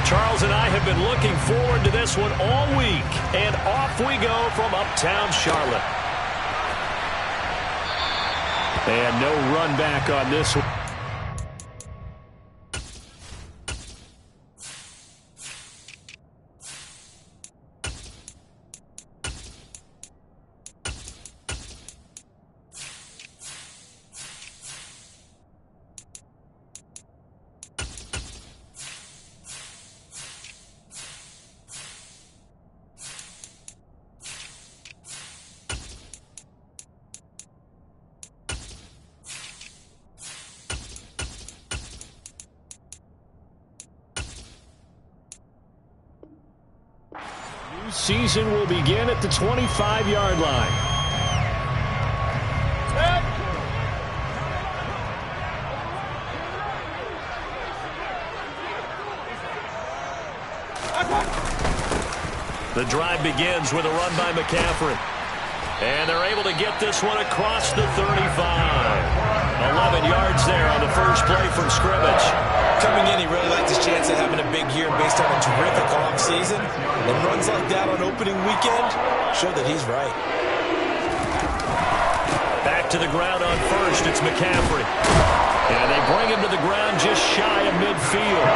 Charles and I have been looking forward to this one all week. And off we go from uptown Charlotte. And no run back on this one. Season will begin at the 25-yard line. The drive begins with a run by McCaffrey. And they're able to get this one across the 35. 11 yards there on the first play from scrimmage. Coming in, he really liked his chance of having a big year based on a terrific offseason. And runs like that on opening weekend show that he's right. Back to the ground on first. It's McCaffrey. And they bring him to the ground just shy of midfield.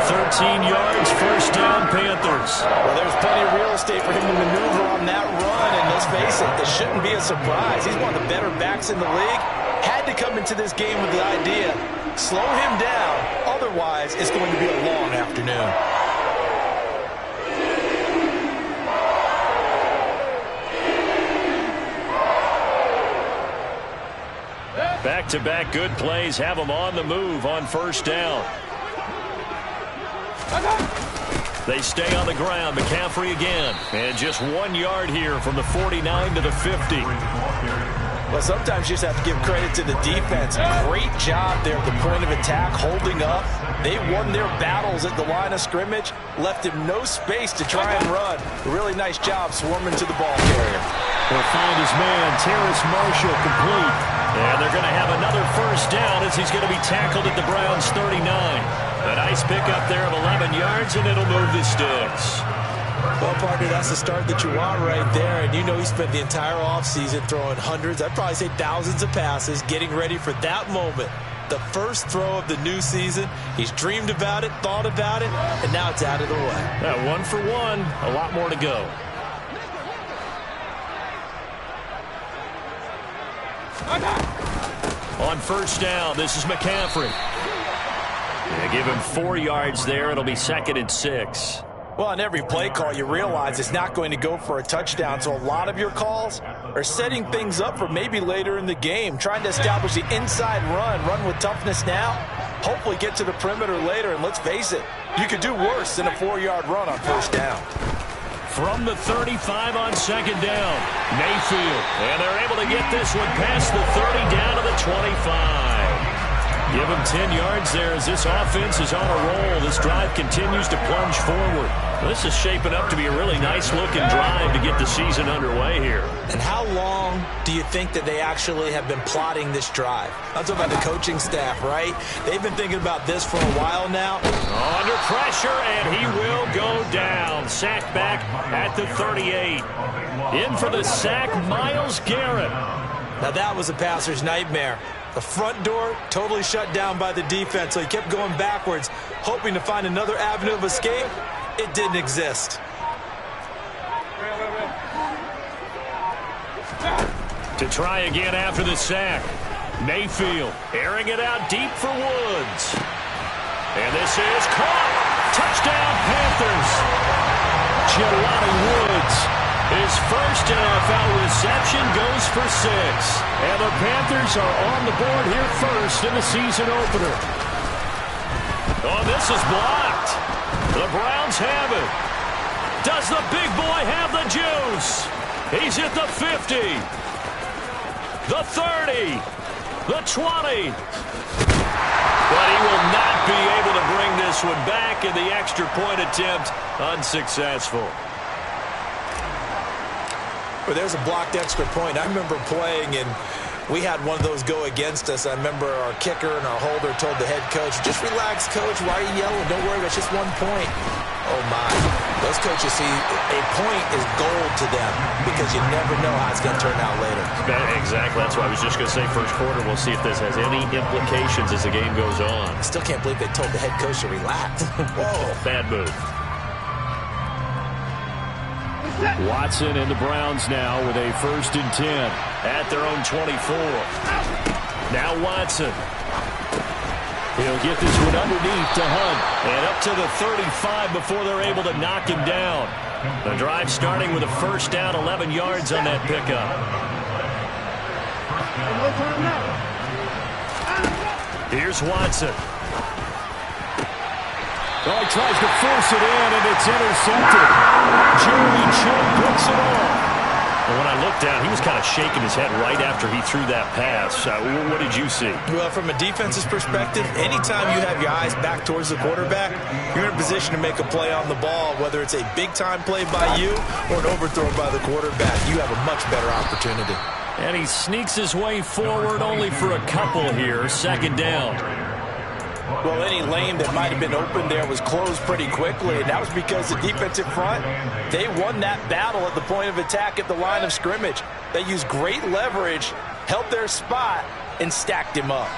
13 yards, first down, Panthers. Well, there's plenty of real estate for him to maneuver on that run. And let's face it, this shouldn't be a surprise. He's one of the better backs in the league. Had to come into this game with the idea, slow him down. Otherwise, it's going to be a long afternoon. Back-to-back good plays have them on the move on first down. They stay on the ground. McCaffrey again. And just 1 yard here from the 49 to the 50. Well, sometimes you just have to give credit to the defense. Great job there at the point of attack, holding up. They won their battles at the line of scrimmage, left him no space to try and run. A really nice job swarming to the ball carrier. Will find his man, Terrace Marshall, complete. And they're going to have another first down as he's going to be tackled at the Browns' 39. A nice pickup there of 11 yards, and it'll move the sticks. Well, partner, that's the start that you want right there. And you know he spent the entire offseason throwing hundreds, I'd probably say thousands of passes, getting ready for that moment. The first throw of the new season. He's dreamed about it, thought about it, and now it's out of the way. Yeah, 1 for 1, a lot more to go. On first down, this is McCaffrey. They give him 4 yards there. It'll be 2nd and 6. Well, on every play call, you realize it's not going to go for a touchdown. So a lot of your calls are setting things up for maybe later in the game, trying to establish the inside run with toughness now, hopefully get to the perimeter later. And let's face it, you could do worse than a 4-yard run on first down. From the 35 on second down, Mayfield. And they're able to get this one past the 30 down to the 25. Give him 10 yards there as this offense is on a roll. This drive continues to plunge forward. This is shaping up to be a really nice-looking drive to get the season underway here. And how long do you think that they actually have been plotting this drive? I'm talking about the coaching staff, right? They've been thinking about this for a while now. Under pressure, and he will go down. Sacked back at the 38. In for the sack, Myles Garrett. Now that was a passer's nightmare. The front door totally shut down by the defense, so he kept going backwards, hoping to find another avenue of escape. It didn't exist. To try again after the sack. Mayfield airing it out deep for Woods. And this is caught. Touchdown, Panthers. Jelani Woods. His first NFL reception goes for 6. And the Panthers are on the board here first in the season opener. Oh, this is blocked. The Browns have it. Does the big boy have the juice? He's at the 50. The 30. The 20. But he will not be able to bring this one back, and the extra point attempt unsuccessful. Well, there's a blocked extra point. I remember playing, and We had one of those go against us. I remember our kicker and our holder told the head coach, just relax, coach. Why are you yelling? Don't worry, that's just 1 point. Oh, my. Those coaches see a point is gold to them because you never know how it's going to turn out later. Exactly. That's why I was just going to say first quarter. We'll see if this has any implications as the game goes on. I still can't believe they told the head coach to relax. Whoa. Bad move. Watson and the Browns now with a 1st and 10 at their own 24. Now Watson. He'll get this one underneath to Hunt. And up to the 35 before they're able to knock him down. The drive starting with a 1st down, 11 yards on that pickup. Here's Watson. Oh, he tries to force it in, and it's intercepted. Jerry Chinn picks it off. And when I looked down, he was kind of shaking his head right after he threw that pass. What did you see? Well, from a defense's perspective, anytime you have your eyes back towards the quarterback, you're in a position to make a play on the ball, whether it's a big-time play by you or an overthrow by the quarterback. You have a much better opportunity. And he sneaks his way forward only for a couple here. 2nd down. Well, any lane that might have been open there was closed pretty quickly, and that was because the defensive front, they won that battle at the point of attack at the line of scrimmage. They used great leverage, held their spot, and stacked him up.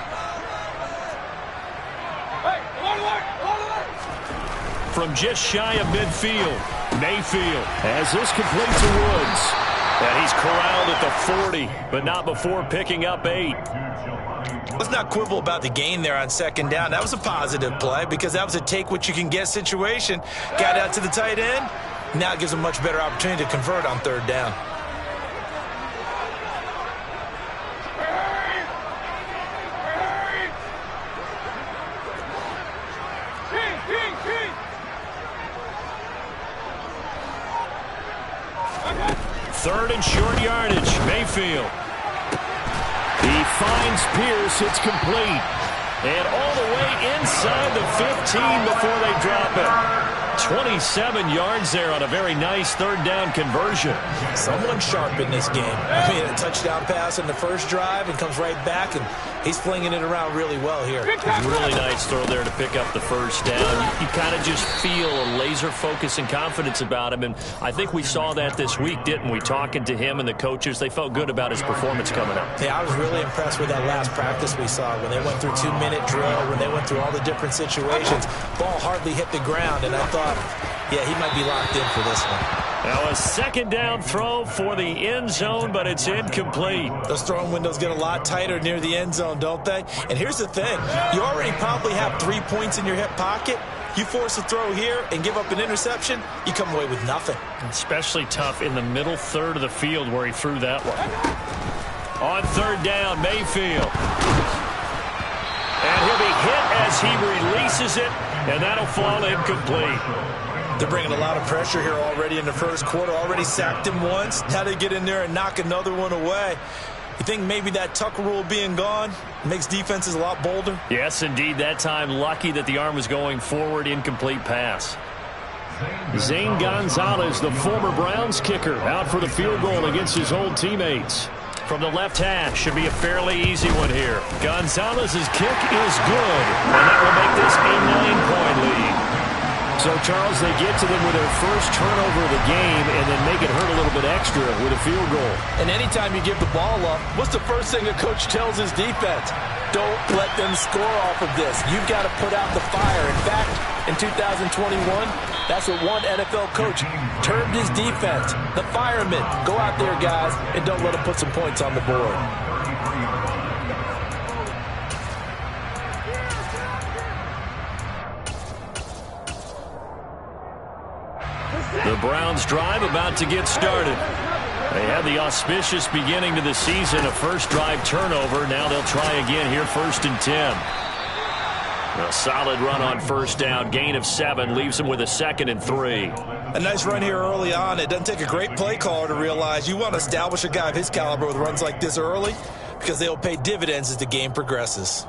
From just shy of midfield, Mayfield has this complete to Woods. And he's corralled at the 40, but not before picking up 8. Let's not quibble about the gain there on 2nd down. That was a positive play because that was a take-what-you-can-get situation. Got out to the tight end. Now it gives a much better opportunity to convert on 3rd down. Third and short yardage, Mayfield. He finds Pierce, it's complete. And all the way inside the 15 before they drop it. 27 yards there on a very nice 3rd down conversion. Someone sharp in this game. I mean, a touchdown pass in the first drive and comes right back, and he's flinging it around really well here. Really nice throw there to pick up the 1st down. You kind of just feel a laser focus and confidence about him, and I think we saw that this week, didn't we? Talking to him and the coaches, they felt good about his performance coming up. Yeah, I was really impressed with that last practice we saw when they went through 2-minute drill, when they went through all the different situations. Ball hardly hit the ground, and I thought, yeah, he might be locked in for this one. Now a 2nd down throw for the end zone, but it's incomplete. Those throwing windows get a lot tighter near the end zone, don't they? And here's the thing. You already probably have 3 points in your hip pocket. You force a throw here and give up an interception, you come away with nothing. Especially tough in the middle third of the field where he threw that one. On 3rd down, Mayfield. And he'll be hit as he releases it, and that'll fall incomplete. They're bringing a lot of pressure here already in the first quarter. Already sacked him once. Now they get in there and knock another one away. You think maybe that Tucker rule being gone makes defenses a lot bolder? Yes, indeed. That time, lucky that the arm was going forward. Incomplete pass. Zane Gonzalez, the former Browns kicker, out for the field goal against his old teammates. From the left hash, should be a fairly easy one here. Gonzalez's kick is good, and that will make this a 9-point lead. So, Charles, they get to them with their first turnover of the game and then make it hurt a little bit extra with a field goal. And anytime you give the ball up, what's the first thing a coach tells his defense? Don't let them score off of this. You've got to put out the fire. In fact, in 2021, that's what one NFL coach termed his defense. The firemen. Go out there, guys, and don't let them put some points on the board. The Browns drive about to get started. They had the auspicious beginning to the season, a first drive turnover. Now they'll try again here, 1st and 10. A solid run on 1st down, gain of 7, leaves them with a 2nd and 3. A nice run here early on. It doesn't take a great play caller to realize you want to establish a guy of his caliber with runs like this early because they'll pay dividends as the game progresses.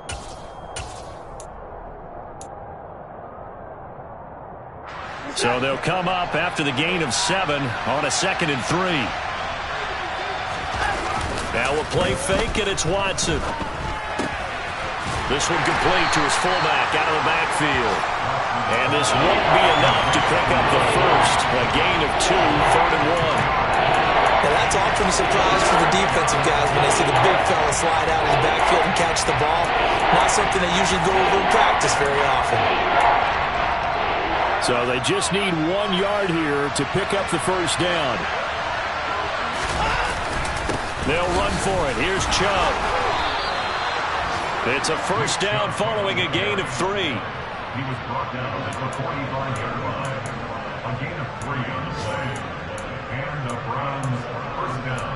So they'll come up after the gain of 7 on a 2nd and 3. Now a play fake, and it's Watson. This one complete to his fullback out of the backfield. And this won't be enough to pick up the first. A gain of 2, 3rd and 1. Well, that's often a surprise for the defensive guys when they see the big fella slide out of the backfield and catch the ball. Not something they usually go over in practice very often. So they just need 1 yard here to pick up the first down. They'll run for it. Here's Chubb. It's a first down following a gain of 3. He was brought down at the 45-yard line. A gain of 3 on the play. And the Browns first down.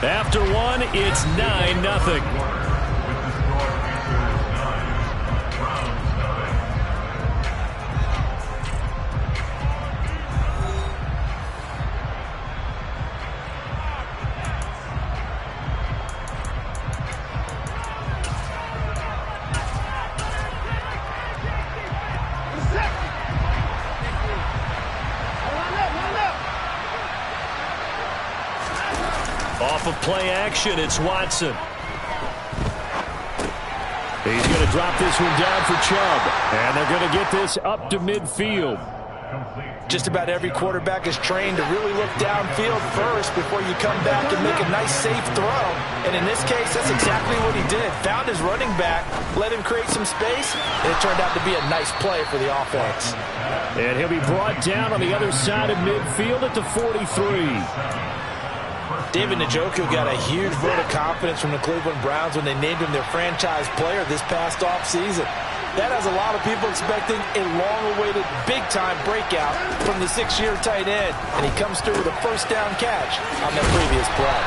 After 1, it's 9-0. Off of play action, it's Watson. He's going to drop this one down for Chubb. And they're going to get this up to midfield. Just about every quarterback is trained to really look downfield first before you come back and make a nice, safe throw. And in this case, that's exactly what he did. Found his running back, let him create some space, and it turned out to be a nice play for the offense. And he'll be brought down on the other side of midfield at the 43. David Njoku got a huge vote of confidence from the Cleveland Browns when they named him their franchise player this past offseason. That has a lot of people expecting a long-awaited, big-time breakout from the 6-year tight end, and he comes through with a first down catch on that previous play.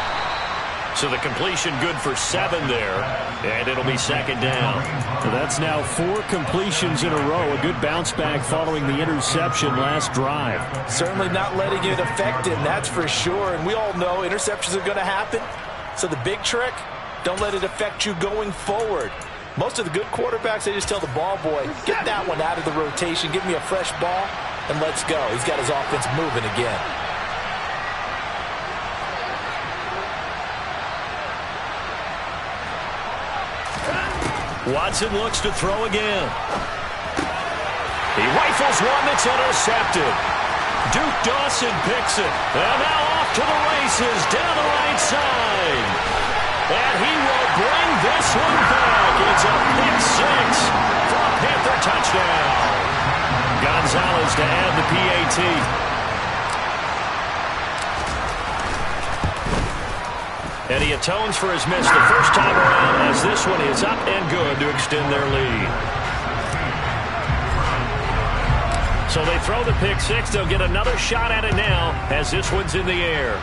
So the completion good for 7 there, and it'll be 2nd down. So that's now 4 completions in a row. A good bounce back following the interception last drive. Certainly not letting it affect him, that's for sure. And we all know interceptions are going to happen. So the big trick, don't let it affect you going forward. Most of the good quarterbacks, they just tell the ball boy, get that one out of the rotation, give me a fresh ball, and let's go. He's got his offense moving again. Watson looks to throw again. He rifles one that's intercepted. Duke Dawson picks it. And now off to the races down the right side. And he will bring this one back. It's a pick 6 for a Panther touchdown. Gonzalez to add the PAT. And he atones for his miss the first time around as this one is up and good to extend their lead. So they throw the pick 6. They'll get another shot at it now as this one's in the air.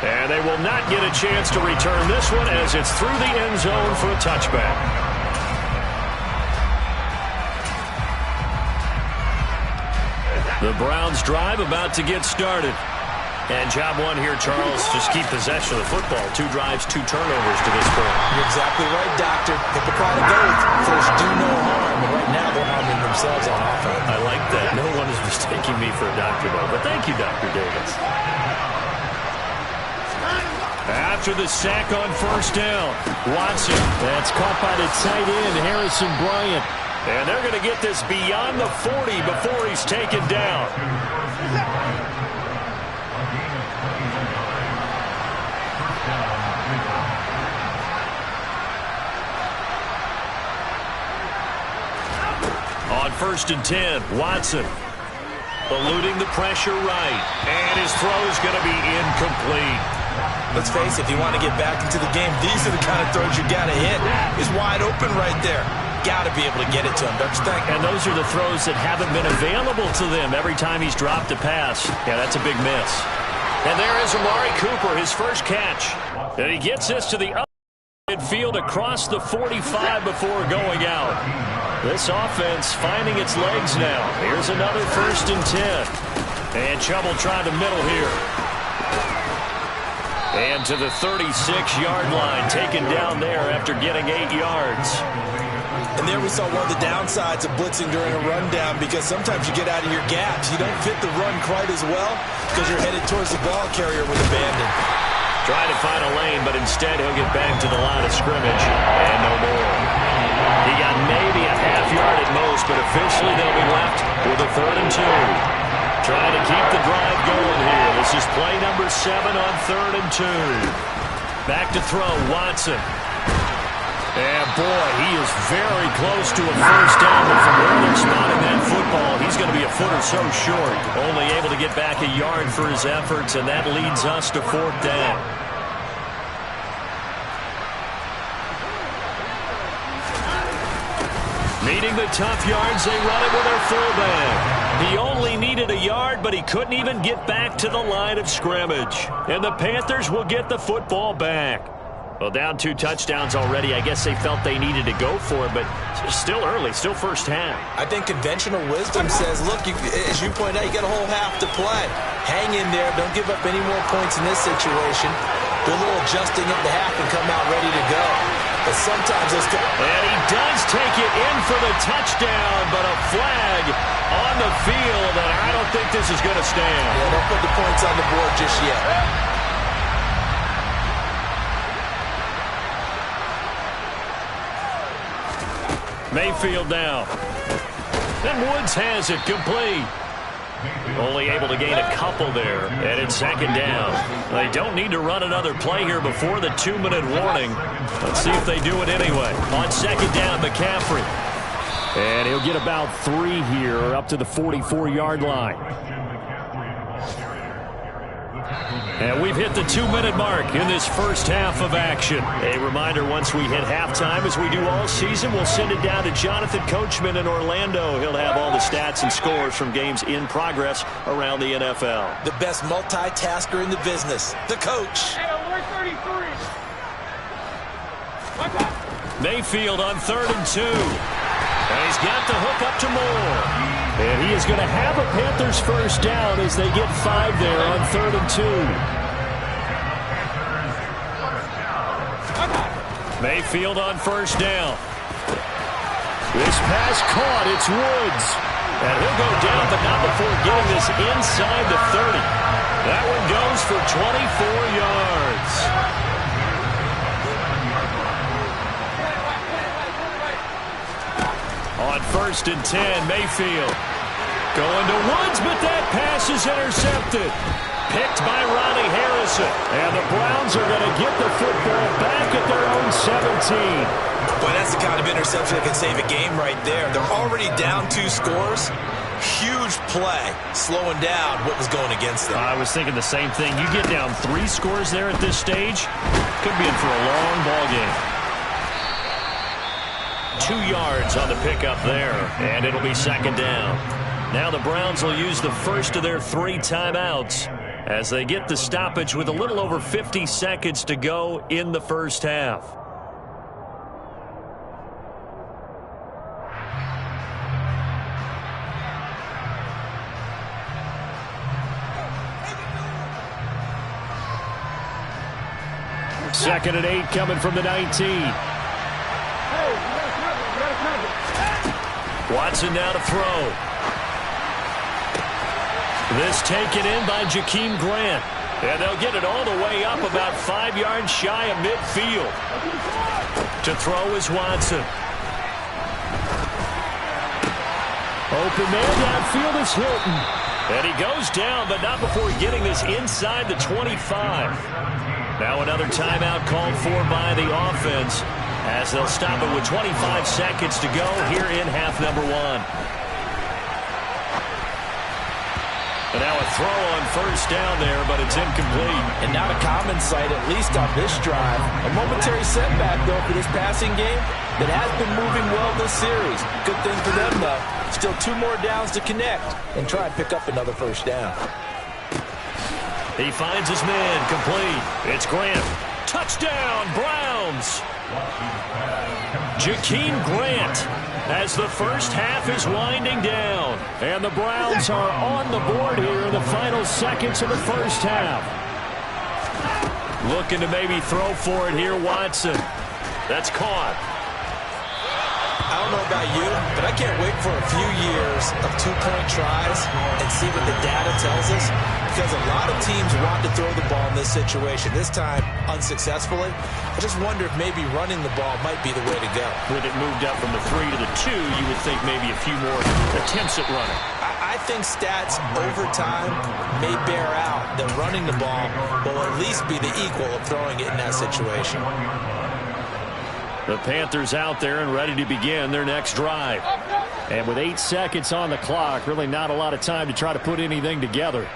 And they will not get a chance to return this one as it's through the end zone for a touchback. The Browns drive about to get started. And job 1 here, Charles, just keep possession of the football. 2 drives, 2 turnovers to this point. You're exactly right, Doctor. Hippocratic oath. First, do no harm. And right now, they're harming themselves on offense. I like that. No one is mistaking me for a doctor, though. But thank you, Dr. Davis. After the sack on first down, Watson. That's caught by the tight end, Harrison Bryant. And they're going to get this beyond the 40 before he's taken down. On 1st and 10, Watson eluding the pressure right, and his throw is going to be incomplete. Let's face it, if you want to get back into the game, these are the kind of throws you got to hit. He's wide open right there. Got to be able to get it to him, don't you think? And those are the throws that haven't been available to them every time he's dropped a pass. Yeah, that's a big miss. And there is Amari Cooper, his first catch. And he gets this to the other midfield across the 45 before going out. This offense finding its legs now. Here's another 1st and 10. And Chubb will try the middle here. And to the 36-yard line, taken down there after getting 8 yards. And there we saw one of the downsides of blitzing during a rundown, because sometimes you get out of your gaps. You don't fit the run quite as well because you're headed towards the ball carrier with abandon. Trying to find a lane, but instead he'll get back to the line of scrimmage. And no more. He got maybe a half yard at most, but officially they'll be left with a 3rd and 2. Trying to keep the drive going here. This is play number 7 on 3rd and 2. Back to throw, Watson. And boy, he is very close to a first down, but from where they're spotting that football, he's going to be a foot or so short. Only able to get back a yard for his efforts, and that leads us to 4th down. Needing the tough yards, they run it with their fullback. He only needed a yard, but he couldn't even get back to the line of scrimmage. And the Panthers will get the football back. Well, down 2 touchdowns already. I guess they felt they needed to go for it, but still early, still first half. I think conventional wisdom says, look, as you point out, you got a whole half to play. Hang in there. Don't give up any more points in this situation. Do a little adjusting at the half and come out ready to go. But sometimes those... And he does take it in for the touchdown, but a flag on the field, and I don't think this is going to stand. Yeah, don't put the points on the board just yet. Mayfield now. And Woods has it complete. Only able to gain a couple there, and it's 2nd down. They don't need to run another play here before the 2-minute warning. Let's see if they do it anyway. On 2nd down, McCaffrey. And he'll get about 3 here, up to the 44-yard line. And we've hit the 2-minute mark in this first half of action. A reminder, once we hit halftime, as we do all season, we'll send it down to Jonathan Coachman in Orlando. He'll have all the stats and scores from games in progress around the NFL. The best multitasker in the business, the coach. Mayfield on 3rd and 2. And he's got the hook up to Moore. And he is going to have a Panthers first down as they get 5 there on 3rd and 2. Mayfield on first down. This pass caught. It's Woods. And he'll go down, but not before getting this inside the 30. That one goes for 24 yards. On 1st and 10, Mayfield going to Woods, but that pass is intercepted. Picked by Ronnie Harrison. And the Browns are going to get the football back at their own 17. Boy, that's the kind of interception that can save a game right there. They're already down 2 scores. Huge play, slowing down what was going against them. I was thinking the same thing. You get down 3 scores there at this stage, could be in for a long ball game. 2 yards on the pickup there, and it'll be 2nd down. Now the Browns will use the first of their 3 timeouts as they get the stoppage with a little over 50 seconds to go in the first half. Second and 8 coming from the 19. Watson now to throw. This taken in by Jakeem Grant. And they'll get it all the way up about 5 yards shy of midfield. To throw is Watson. Open man downfield is Hilton. And he goes down, but not before getting this inside the 25. Now another timeout called for by the offense, as they'll stop it with 25 seconds to go here in half number 1. And now a throw on first down there, but it's incomplete. And not a common sight, at least on this drive. A momentary setback, though, for this passing game that has been moving well this series. Good thing for them, though. Still 2 more downs to connect and try and pick up another first down. He finds his man, complete. It's Grant. Touchdown, Browns! Jakeem Grant, as the first half is winding down. And the Browns are on the board here in the final seconds of the first half. Looking to maybe throw for it here, Watson. That's caught. I don't know about you, but I can't wait for a few years of two-point tries and see what the data tells us, because a lot of teams want to throw the ball in this situation. This time, unsuccessfully. I just wonder if maybe running the ball might be the way to go. With it moved up from the 3 to the 2, you would think maybe a few more attempts at running. I think stats over time may bear out that running the ball will at least be the equal of throwing it in that situation. The Panthers out there and ready to begin their next drive. And with 8 seconds on the clock, really not a lot of time to try to put anything together.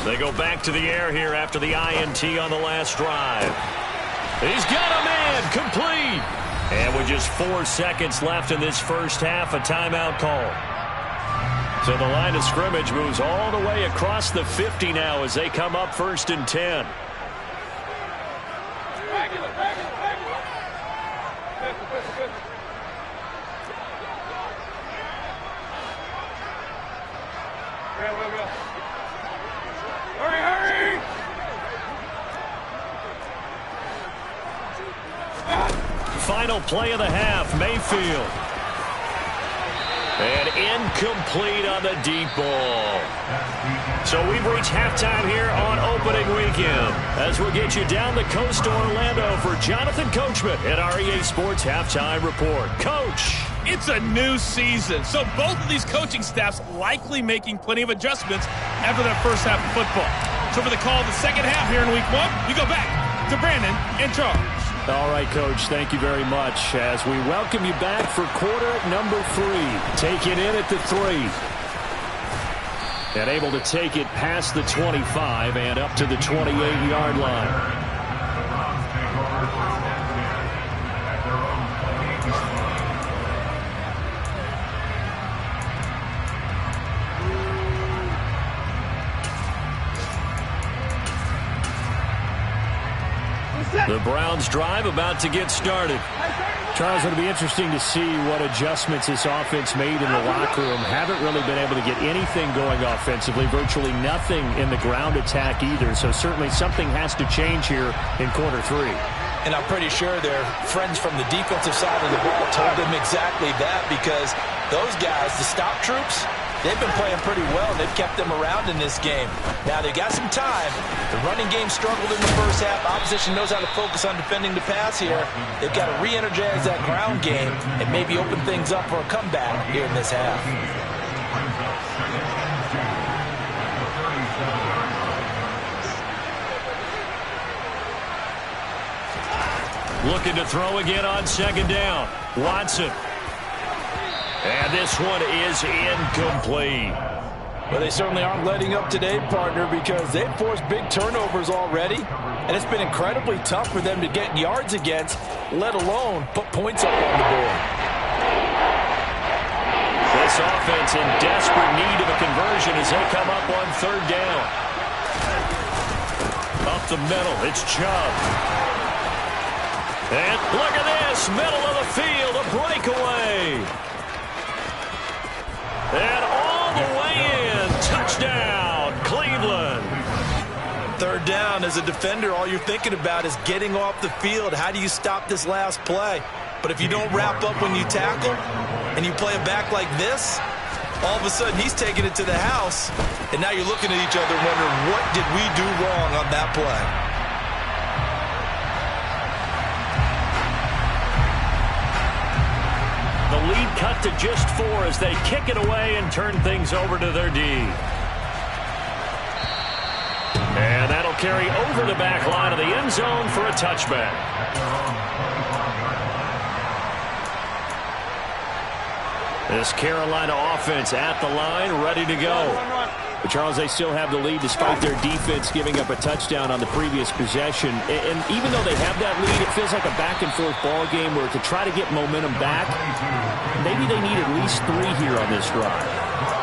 They go back to the air here after the INT on the last drive. He's got a man complete. And with just 4 seconds left in this first half, a timeout call. So the line of scrimmage moves all the way across the 50 now as they come up 1st and 10. Final play of the half, Mayfield. And incomplete on the deep ball. So we've reached halftime here on opening weekend as we'll get you down the coast to Orlando for Jonathan Coachman at our EA Sports Halftime Report. Coach. It's a new season, so both of these coaching staffs likely making plenty of adjustments after that first half of football. So for the call of the second half here in week 1, we go back to Brandon and Charles. All right, Coach, thank you very much as we welcome you back for quarter number 3. Taking in at the 3. And able to take it past the 25 and up to the 28-yard line. The Browns drive about to get started. Charles, it'll be interesting to see what adjustments this offense made in the locker room. Haven't really been able to get anything going offensively. Virtually nothing in the ground attack either. So certainly something has to change here in quarter 3. And I'm pretty sure their friends from the defensive side of the ball told them exactly that, because those guys, the stop troops, they've been playing pretty well. They've kept them around in this game. Now, they've got some time. The running game struggled in the first half. Opposition knows how to focus on defending the pass here. They've got to re-energize that ground game and maybe open things up for a comeback here in this half. Looking to throw again on second down. Watson. And this one is incomplete. Well, they certainly aren't letting up today, partner, because they've forced big turnovers already, and it's been incredibly tough for them to get yards against, let alone put points up on the board. This offense in desperate need of a conversion as they come up on third down. Up the middle, it's Chubb. And look at this, middle of the field, a breakaway. And all the way in, touchdown, Cleveland. Third down, as a defender, all you're thinking about is getting off the field. How do you stop this last play? But if you don't wrap up when you tackle and you play it back like this, all of a sudden he's taking it to the house, and now you're looking at each other wondering, what did we do wrong on that play? The lead cut to just 4 as they kick it away and turn things over to their D. And that'll carry over the back line of the end zone for a touchback. This Carolina offense at the line, ready to go. But Charles, they still have the lead despite their defense giving up a touchdown on the previous possession. And even though they have that lead, it feels like a back-and-forth ball game where to try to get momentum back, maybe they need at least 3 here on this drive.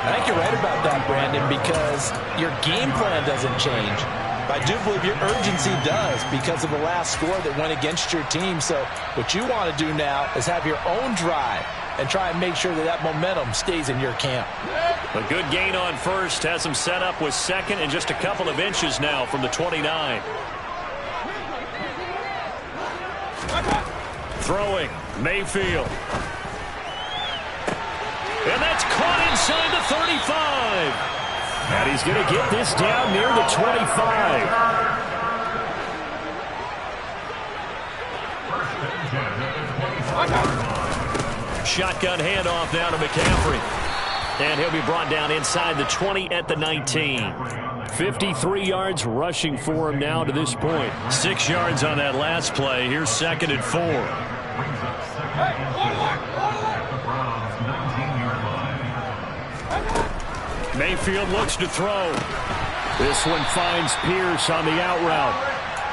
I think you're right about that, Brandon, because your game plan doesn't change. But I do believe your urgency does because of the last score that went against your team. So what you want to do now is have your own drive and try and make sure that that momentum stays in your camp. A good gain on first has him set up with second and just a couple of inches now from the 29. Throwing, Mayfield. And that's caught inside the 35. And he's going to get this down near the 25. Shotgun handoff now to McCaffrey. And he'll be brought down inside the 20 at the 19. 53 yards rushing for him now to this point. 6 yards on that last play. Here's 2nd and 4. Mayfield looks to throw. This one finds Pierce on the out route.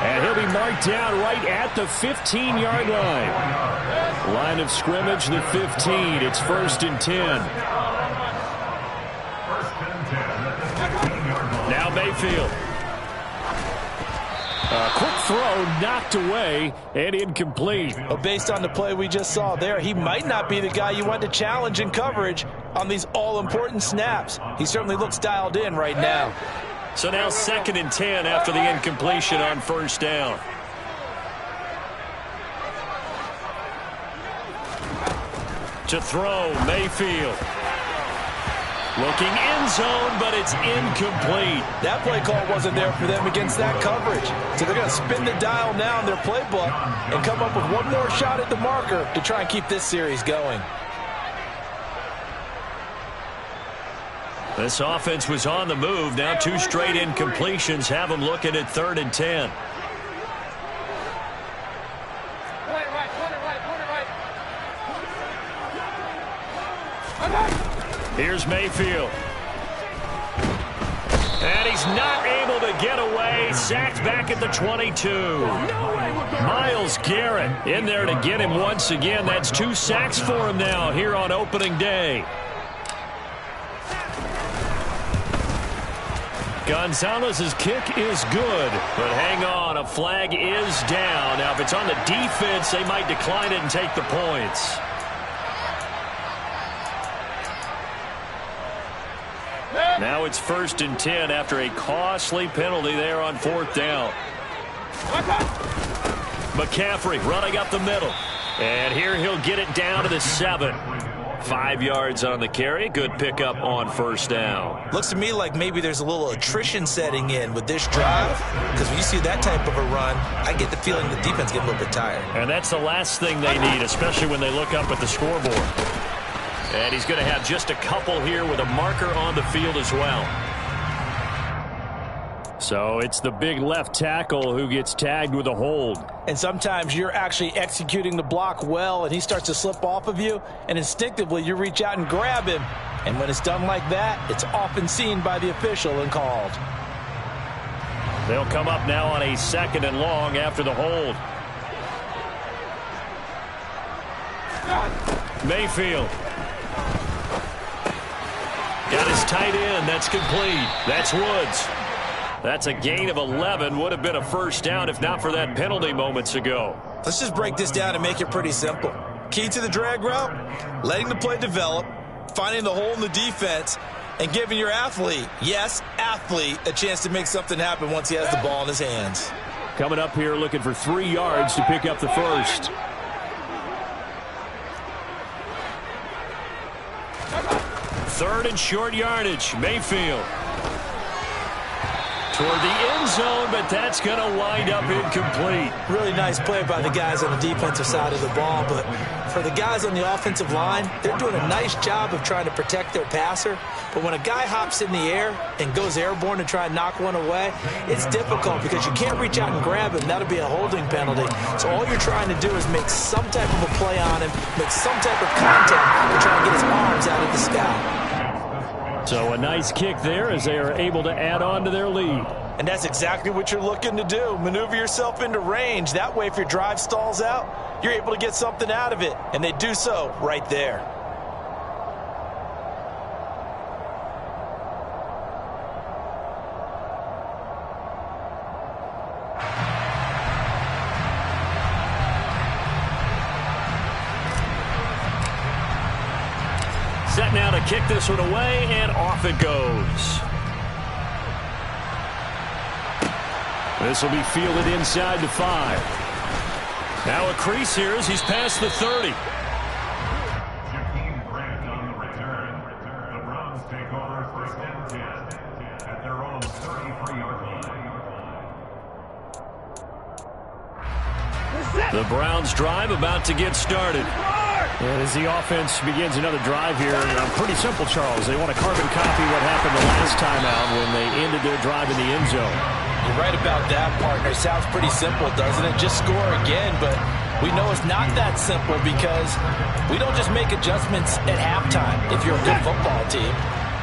And he'll be marked down right at the 15-yard line. Line of scrimmage, the 15. It's 1st and 10. Now Mayfield. A quick throw knocked away and incomplete. Well, based on the play we just saw there, he might not be the guy you want to challenge in coverage on these all-important snaps. He certainly looks dialed in right now. So now 2nd and 10 after the incompletion on 1st down. To throw, Mayfield. Looking end zone, but it's incomplete. That play call wasn't there for them against that coverage. So they're going to spin the dial now in their playbook and come up with one more shot at the marker to try and keep this series going. This offense was on the move. Now 2 straight incompletions have them looking at 3rd and 10. Here's Mayfield. And he's not able to get away. Sacked back at the 22. Myles Garrett in there to get him once again. That's 2 sacks for him now here on opening day. Gonzalez's kick is good, but hang on, a flag is down. Now, if it's on the defense, they might decline it and take the points. Now it's 1st and 10 after a costly penalty there on 4th down. McCaffrey running up the middle. And here he'll get it down to the 7. 5 yards on the carry. Good pickup on 1st down. Looks to me like maybe there's a little attrition setting in with this drive, because when you see that type of a run, I get the feeling the defense gets a little bit tired. And that's the last thing they need, especially when they look up at the scoreboard. And he's going to have just a couple here with a marker on the field as well. So it's the big left tackle who gets tagged with a hold. And sometimes you're actually executing the block well, and he starts to slip off of you, and instinctively you reach out and grab him. And when it's done like that, it's often seen by the official and called. They'll come up now on a 2nd and long after the hold. Mayfield. Got his tight end. That's complete. That's Woods. That's a gain of 11. Would have been a 1st down if not for that penalty moments ago. Let's just break this down and make it pretty simple. Key to the drag route, letting the play develop, finding the hole in the defense, and giving your athlete, yes, athlete, a chance to make something happen once he has the ball in his hands. Coming up here looking for 3 yards to pick up the 1st. Third and short yardage. Mayfield. Toward the end zone, but that's going to wind up incomplete. Really nice play by the guys on the defensive side of the ball, but for the guys on the offensive line, they're doing a nice job of trying to protect their passer. But when a guy hops in the air and goes airborne to try and knock one away, it's difficult because you can't reach out and grab him. That'll be a holding penalty. So all you're trying to do is make some type of a play on him, make some type of contact to try and get his arms out of the sky. So a nice kick there as they are able to add on to their lead. And that's exactly what you're looking to do. Maneuver yourself into range. That way, if your drive stalls out, you're able to get something out of it. And they do so right there. Set now to kick this one away, and off it goes. This will be fielded inside the 5. Now a crease here as he's past the 30. On the return. The Browns take over first and 10 at their own 33-yard line. The Browns drive about to get started. And as the offense begins another drive here, pretty simple, Charles. They want to carbon copy what happened the last time out when they ended their drive in the end zone. You're right about that, partner. Sounds pretty simple, doesn't it? Just score again, but we know it's not that simple because we don't just make adjustments at halftime if you're a good football team.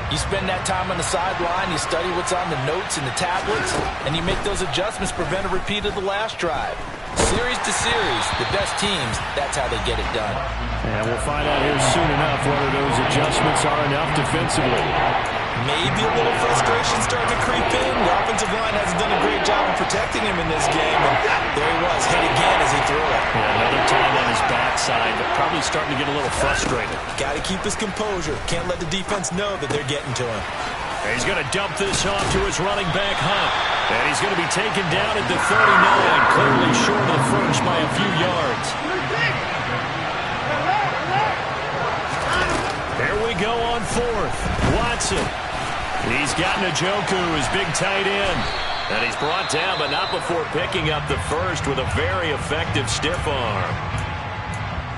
You spend that time on the sideline, you study what's on the notes and the tablets, and you make those adjustments to prevent a repeat of the last drive. Series to series, the best teams, that's how they get it done. And we'll find out here soon enough whether those adjustments are enough defensively. Maybe a little frustration starting to creep in. The offensive line hasn't done a great job of protecting him in this game. And there he was, hit again as he threw it. Yeah, another time on his backside, but probably starting to get a little frustrated. Got to keep his composure. Can't let the defense know that they're getting to him. And he's going to dump this off to his running back, Hunt. And he's going to be taken down at the 39, clearly short of the first by a few yards. Here we go on 4th. Watson. He's got Njoku, his big tight end. And he's brought down, but not before picking up the first with a very effective stiff arm.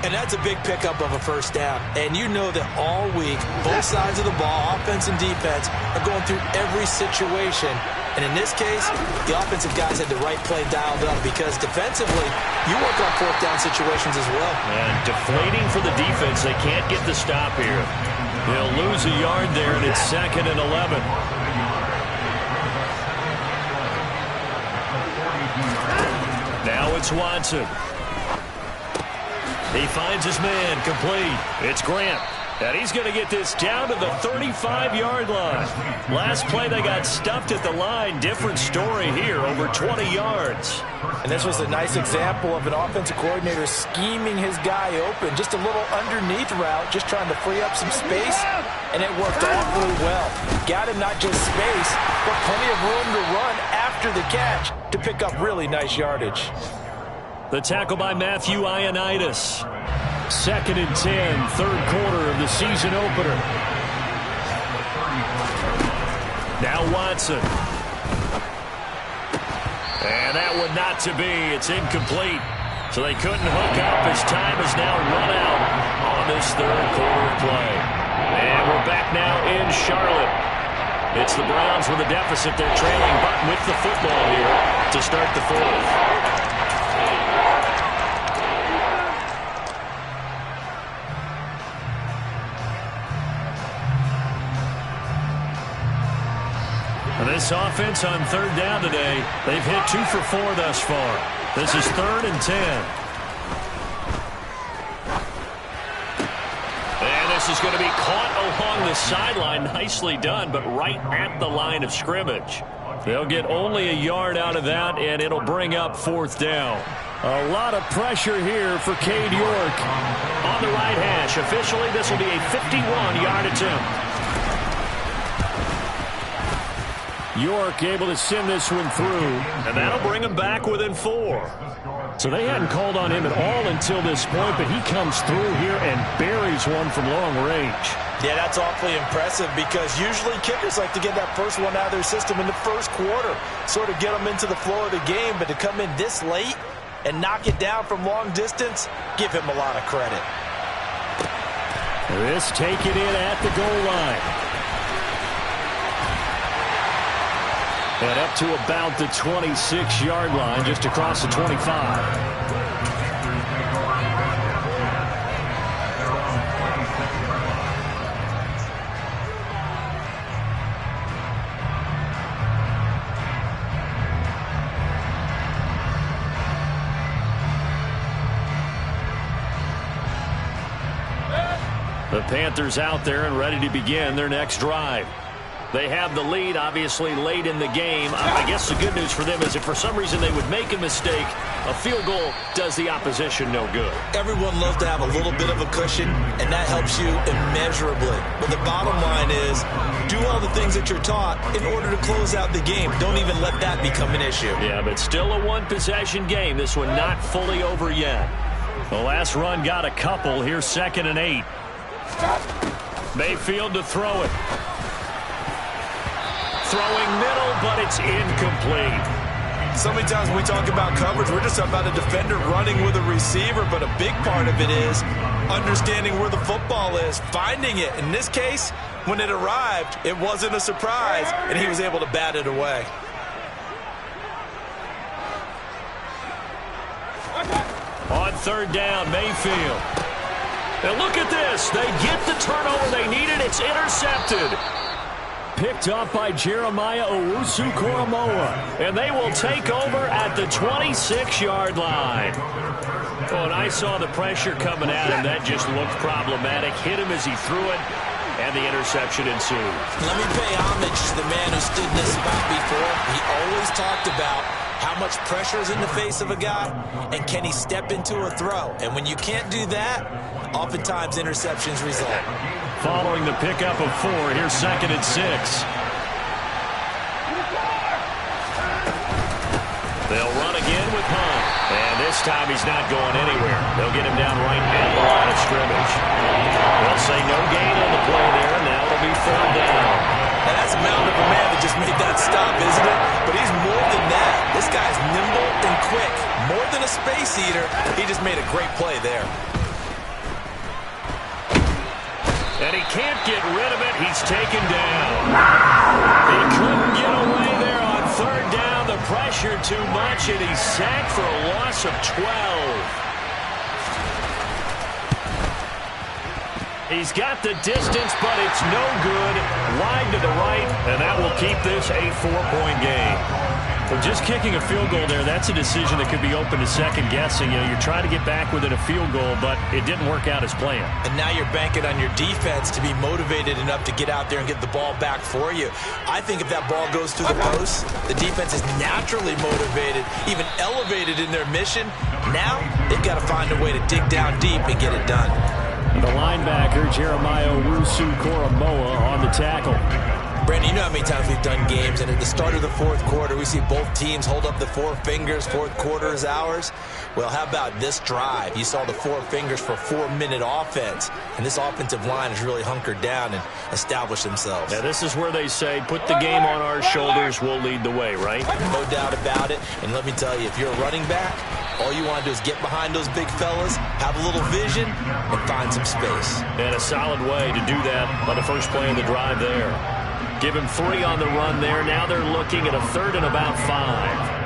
And that's a big pickup of a first down. And you know that all week, both sides of the ball, offense and defense, are going through every situation. And in this case, the offensive guys had the right play dialed up because defensively, you work on 4th down situations as well. And deflating for the defense. They can't get the stop here. They'll lose a yard there, and it's 2nd and 11. Now it's Watson. He finds his man, complete. It's Grant. And he's going to get this down to the 35-yard line. Last play, they got stuffed at the line. Different story here, over 20 yards. And this was a nice example of an offensive coordinator scheming his guy open. Just a little underneath route, just trying to free up some space, and it worked awfully well. Got him not just space, but plenty of room to run after the catch to pick up really nice yardage. The tackle by Matthew Ioannidis. 2nd and 10, 3rd quarter of the season opener. Now Watson. And that one not to be. It's incomplete. So they couldn't hook up. His time is now run out on this 3rd quarter play. And we're back now in Charlotte. It's the Browns with a deficit. They're trailing, but with the football here to start the 4th. This offense on 3rd down today, they've hit 2 for 4 thus far. This is 3rd and 10. And this is going to be caught along the sideline. Nicely done, but right at the line of scrimmage. They'll get only a yard out of that, and it'll bring up 4th down. A lot of pressure here for Cade York. On the right hash, officially this will be a 51-yard attempt. York able to send this one through, and that'll bring him back within 4. So they hadn't called on him at all until this point, but he comes through here and buries one from long range. Yeah, that's awfully impressive because usually kickers like to get that first one out of their system in the 1st quarter, sort of get them into the flow of the game, but to come in this late and knock it down from long distance, give him a lot of credit. This take it in at the goal line. And up to about the 26-yard line, just across the 25. The Panthers out there and ready to begin their next drive. They have the lead, obviously, late in the game. I guess the good news for them is if for some reason they would make a mistake, a field goal does the opposition no good. Everyone loves to have a little bit of a cushion, and that helps you immeasurably. But the bottom line is, do all the things that you're taught in order to close out the game. Don't even let that become an issue. Yeah, but still a one-possession game. This one not fully over yet. The last run got a couple. Here's 2nd and 8. Mayfield to throw it. Throwing middle, but it's incomplete. So many times when we talk about coverage, we're just about a defender running with a receiver, but a big part of it is understanding where the football is, finding it. In this case, when it arrived, it wasn't a surprise, and he was able to bat it away. On 3rd down, Mayfield. And look at this. They get the turnover they needed. It's intercepted. Picked up by Jeremiah Owusu-Koramoah. And they will take over at the 26-yard line. Oh, and I saw the pressure coming at him. That just looked problematic. Hit him as he threw it, and the interception ensued. Let me pay homage to the man who stood in this spot before. He always talked about how much pressure is in the face of a guy, and can he step into a throw? And when you can't do that, oftentimes interceptions result. Following the pickup of 4, here's 2nd and 6. They'll run again with Hunt. And this time he's not going anywhere. They'll get him down right at the line of scrimmage. They'll say no gain on the play there. Now it'll be 3rd down. And that's a mound of a man that just made that stop, isn't it? But he's more than that. This guy's nimble and quick. More than a space eater. He just made a great play there. And he can't get rid of it. He's taken down. He couldn't get away there on 3rd down. The pressure too much, and he's sacked for a loss of 12. He's got the distance, but it's no good. Wide to the right, and that will keep this a 4-point game. Well, just kicking a field goal there, that's a decision that could be open to second-guessing. You know, you're trying to get back within a field goal, but it didn't work out as planned. And now you're banking on your defense to be motivated enough to get out there and get the ball back for you. I think if that ball goes through the post, the defense is naturally motivated, even elevated in their mission. Now they've got to find a way to dig down deep and get it done. The linebacker, Jeremiah Owusu-Koramoah, on the tackle. Brandon, you know how many times we've done games, and at the start of the 4th quarter, we see both teams hold up the 4 fingers, 4th quarter is ours. Well, how about this drive? You saw the 4 fingers for 4-minute offense, and this offensive line has really hunkered down and established themselves. Now, this is where they say, put the game on our shoulders, we'll lead the way, right? No doubt about it, and let me tell you, if you're a running back, all you want to do is get behind those big fellas, have a little vision, and find some space. And a solid way to do that on the first play of the drive there. Give him 3 on the run there. Now they're looking at a 3rd and about 5.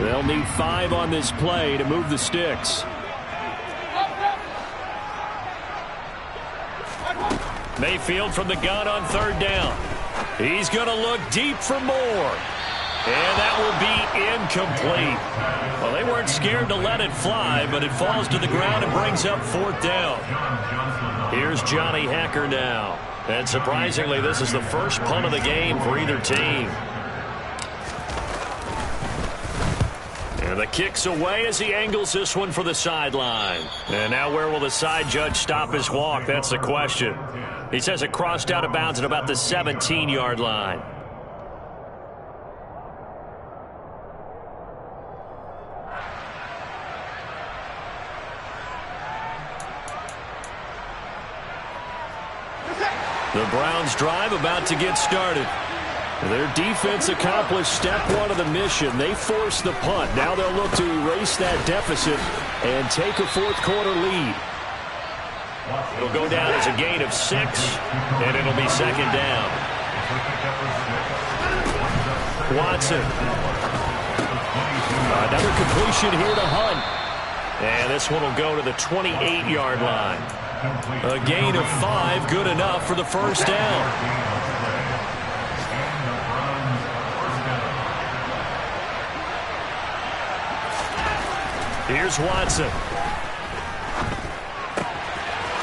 They'll need 5 on this play to move the sticks. Mayfield from the gun on 3rd down. He's going to look deep for more. And that will be incomplete. Well, they weren't scared to let it fly, but it falls to the ground and brings up 4th down. Here's Johnny Hacker now. And surprisingly, this is the first punt of the game for either team. And the kick's away as he angles this one for the sideline. And now where will the side judge stop his walk? That's the question. He says it crossed out of bounds at about the 17-yard line. The Browns drive about to get started. Their defense accomplished step 1 of the mission. They forced the punt. Now they'll look to erase that deficit and take a 4th quarter lead. It'll go down as a gain of 6, and it'll be 2nd down. Watson. Another completion here to Hunt. And this one will go to the 28-yard line. A gain of 5, good enough for the first down. Here's Watson.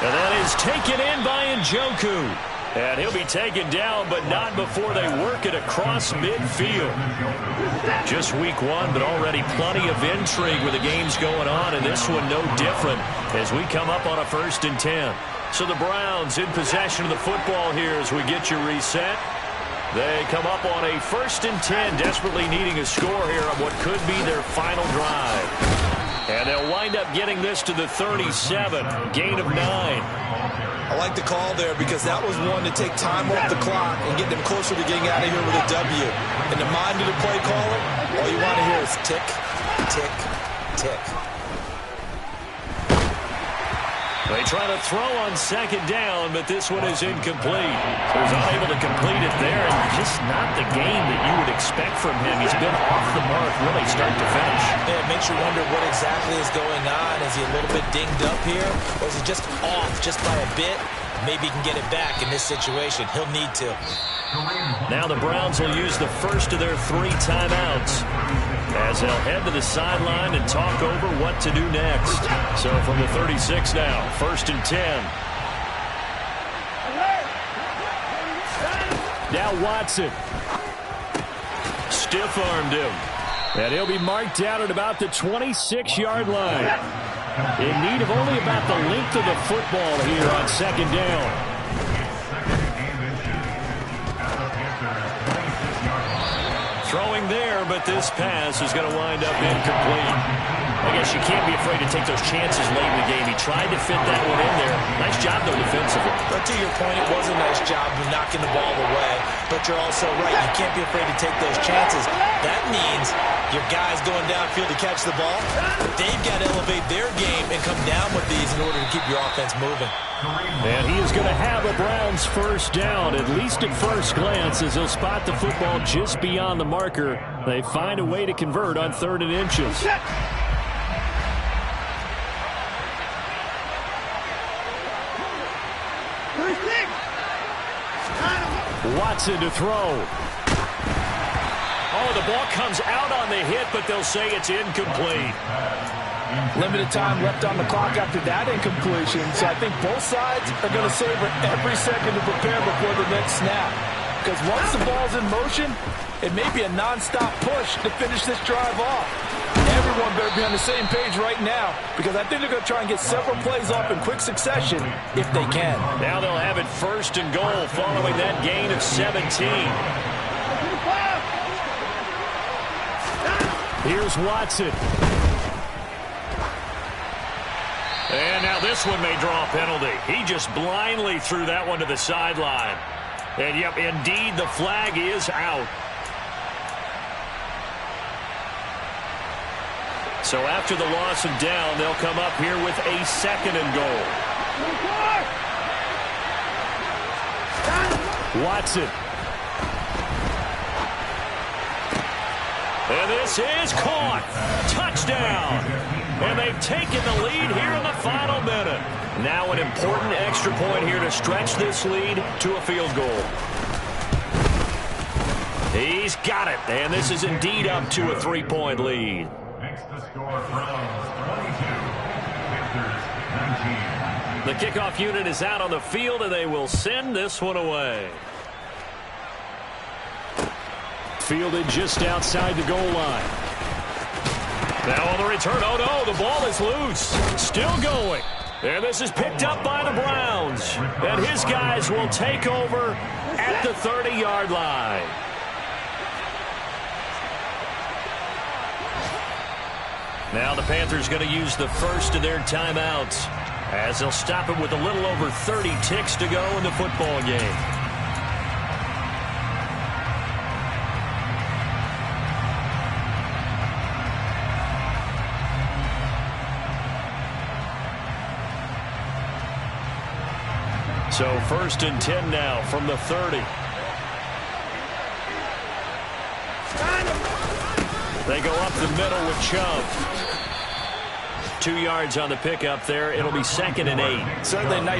And that is taken in by Njoku. And he'll be taken down, but not before they work it across midfield. Just week one, but already plenty of intrigue with the games going on, and this one no different as we come up on a 1st and 10. So the Browns in possession of the football here as we get you reset. They come up on a 1st and 10, desperately needing a score here on what could be their final drive. And they'll wind up getting this to the 37, gain of 9. I like the call there because that was one to take time off the clock and get them closer to getting out of here with a W. In the mind of the play caller, all you want to hear is tick, tick, tick. They try to throw on 2nd down, but this one is incomplete. So he's unable to complete it there, and just not the game that you would expect from him. He's been off the mark really start to finish. Yeah, it makes you wonder what exactly is going on. Is he a little bit dinged up here, or is he just off just by a bit? Maybe he can get it back in this situation. He'll need to. Now the Browns will use the first of their 3 timeouts as they'll head to the sideline and talk over what to do next. So from the 36 now, 1st and 10. Now Watson. Stiff-armed him. And he'll be marked out at about the 26-yard line. In need of only about the length of the football here on 2nd down. Throwing there, but this pass is going to wind up incomplete. I guess you can't be afraid to take those chances late in the game. He tried to fit that one in there. Nice job, though, defensively. But to your point, it was a nice job of knocking the ball away. But you're also right. You can't be afraid to take those chances. That means your guys going downfield to catch the ball, they've got to elevate their game and come down with these in order to keep your offense moving. And he is going to have a Browns 1st down, at least at first glance, as he'll spot the football just beyond the marker. They find a way to convert on 3rd and inches. Watson to throw. Oh, the ball comes out on the hit, but they'll say it's incomplete. Limited time left on the clock after that incompletion, so I think both sides are going to savor every second to prepare before the next snap. Because once the ball's in motion, it may be a non-stop push to finish this drive off. Everyone better be on the same page right now, because I think they're going to try and get several plays off in quick succession if they can. Now they'll have it 1st and goal following that gain of 17. Here's Watson. And now this one may draw a penalty. He just blindly threw that one to the sideline. And, yep, indeed, the flag is out. So after the loss of down, they'll come up here with a 2nd and goal. Watson. And this is caught. Touchdown. And they've taken the lead here in the final minute. Now an important extra point here to stretch this lead to a field goal. He's got it. And this is indeed up to a 3-point lead. Next to score, Browns 22, Panthers 19. The kickoff unit is out on the field, and they will send this one away. Fielded just outside the goal line. Now on the return, oh no, the ball is loose. Still going. And this is picked up by the Browns. And his guys will take over at the 30-yard line. Now the Panthers going to use the first of their timeouts as they'll stop it with a little over 30 ticks to go in the football game. So 1st and 10 now from the 30. They go up the middle with Chubb. 2 yards on the pickup there. It'll be 2nd and 8. Certainly a nice